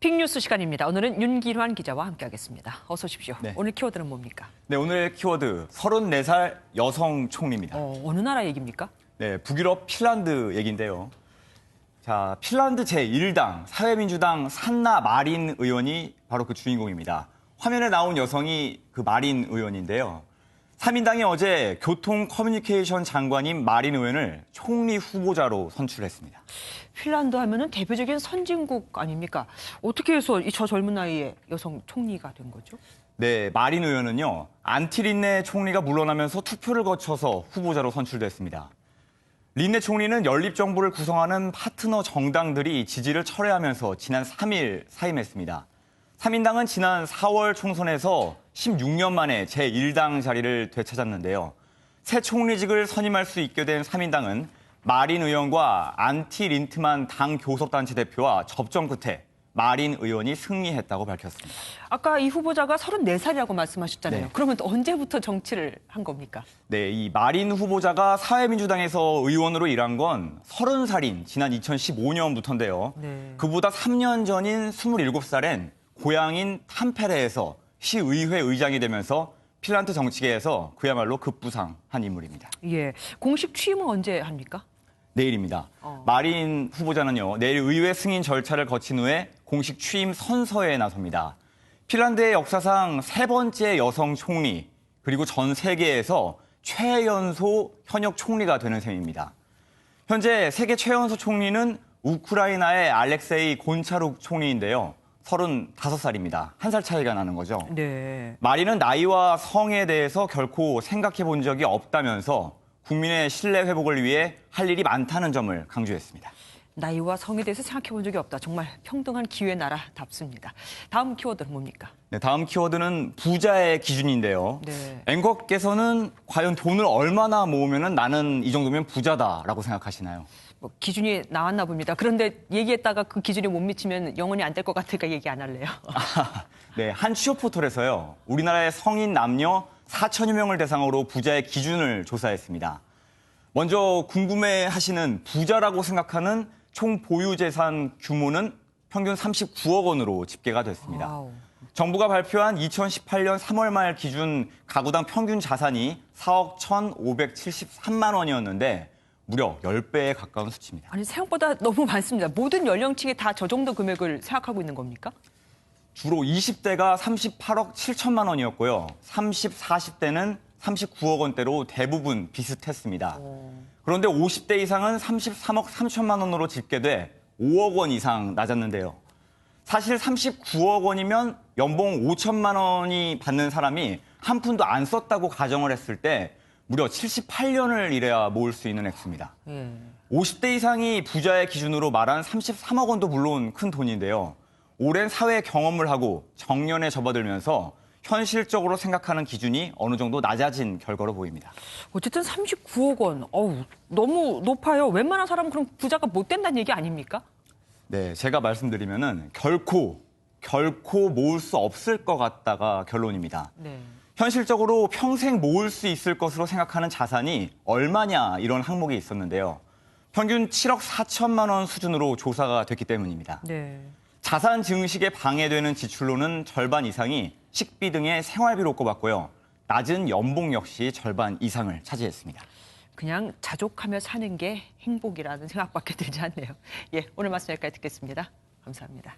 빅뉴스 시간입니다. 오늘은 윤기환 기자와 함께하겠습니다. 어서 오십시오. 네. 오늘 키워드는 뭡니까? 네, 오늘 키워드 34살 여성 총리입니다. 어느 나라 얘기입니까? 네, 북유럽 핀란드 얘기인데요. 자, 핀란드 제1당 사회민주당 산나 마린 의원이 바로 그 주인공입니다. 화면에 나온 여성이 그 마린 의원인데요. 3인당이 어제 교통 커뮤니케이션 장관인 마린 의원을 총리 후보자로 선출했습니다. 핀란드 하면은 대표적인 선진국 아닙니까? 어떻게 해서 저 젊은 나이에 여성 총리가 된 거죠? 네, 마린 의원은요. 안티린네 총리가 물러나면서 투표를 거쳐서 후보자로 선출됐습니다. 린네 총리는 연립정부를 구성하는 파트너 정당들이 지지를 철회하면서 지난 3일 사임했습니다. 3인당은 지난 4월 총선에서 16년 만에 제1당 자리를 되찾았는데요. 새 총리직을 선임할 수 있게 된 3인당은 마린 의원과 안티 린트만 당 교섭단체 대표와 접전 끝에 마린 의원이 승리했다고 밝혔습니다. 아까 이 후보자가 34살이라고 말씀하셨잖아요. 네. 그러면 또 언제부터 정치를 한 겁니까? 네, 이 마린 후보자가 사회민주당에서 의원으로 일한 건 30살인 지난 2015년부터인데요. 네. 그보다 3년 전인 27살엔 고향인 탐페레에서 시의회 의장이 되면서 핀란드 정치계에서 그야말로 급부상한 인물입니다. 예, 공식 취임은 언제 합니까? 내일입니다. 마린 후보자는요, 내일 의회 승인 절차를 거친 후에 공식 취임 선서에 나섭니다. 핀란드의 역사상 세 번째 여성 총리, 그리고 전 세계에서 최연소 현역 총리가 되는 셈입니다. 현재 세계 최연소 총리는 우크라이나의 알렉세이 곤차룩 총리인데요. 35살입니다. 한 살 차이가 나는 거죠. 네. 마린은 나이와 성에 대해서 결코 생각해 본 적이 없다면서 국민의 신뢰 회복을 위해 할 일이 많다는 점을 강조했습니다. 나이와 성에 대해서 생각해 본 적이 없다. 정말 평등한 기회 나라답습니다. 다음 키워드는 뭡니까? 네, 다음 키워드는 부자의 기준인데요. 네. 앵커께서는 과연 돈을 얼마나 모으면 나는 이 정도면 부자다라고 생각하시나요? 뭐 기준이 나왔나 봅니다. 그런데 얘기했다가 그 기준에 못 미치면 영원히 안 될 것 같으니까 얘기 안 할래요. 네, 한 취업 포털에서요. 우리나라의 성인 남녀 4천여 명을 대상으로 부자의 기준을 조사했습니다. 먼저 궁금해하시는 부자라고 생각하는 총 보유 재산 규모는 평균 39억 원으로 집계가 됐습니다. 와우. 정부가 발표한 2018년 3월 말 기준 가구당 평균 자산이 4억 1,573만 원이었는데 무려 10배에 가까운 수치입니다. 아니 생각보다 너무 많습니다. 모든 연령층이 다 저 정도 금액을 생각하고 있는 겁니까? 주로 20대가 38억 7천만 원이었고요. 30, 40대는 39억 원대로 대부분 비슷했습니다. 그런데 50대 이상은 33억 3천만 원으로 집계돼 5억 원 이상 낮았는데요. 사실 39억 원이면 연봉 5천만 원이 받는 사람이 한 푼도 안 썼다고 가정을 했을 때 무려 78년을 일해야 모을 수 있는 액수입니다. 50대 이상이 부자의 기준으로 말한 33억 원도 물론 큰 돈인데요. 오랜 사회 경험을 하고 정년에 접어들면서 현실적으로 생각하는 기준이 어느 정도 낮아진 결과로 보입니다. 어쨌든 39억 원. 너무 높아요. 웬만한 사람은 그럼 부자가 못 된다는 얘기 아닙니까? 네, 제가 말씀드리면은 결코 모을 수 없을 것 같다가 결론입니다. 네. 현실적으로 평생 모을 수 있을 것으로 생각하는 자산이 얼마냐 이런 항목이 있었는데요. 평균 7억 4천만 원 수준으로 조사가 됐기 때문입니다. 네. 자산 증식에 방해되는 지출로는 절반 이상이 식비 등의 생활비로 꼽았고요. 낮은 연봉 역시 절반 이상을 차지했습니다. 그냥 자족하며 사는 게 행복이라는 생각밖에 들지 않네요. 예, 오늘 말씀 여기까지 듣겠습니다. 감사합니다.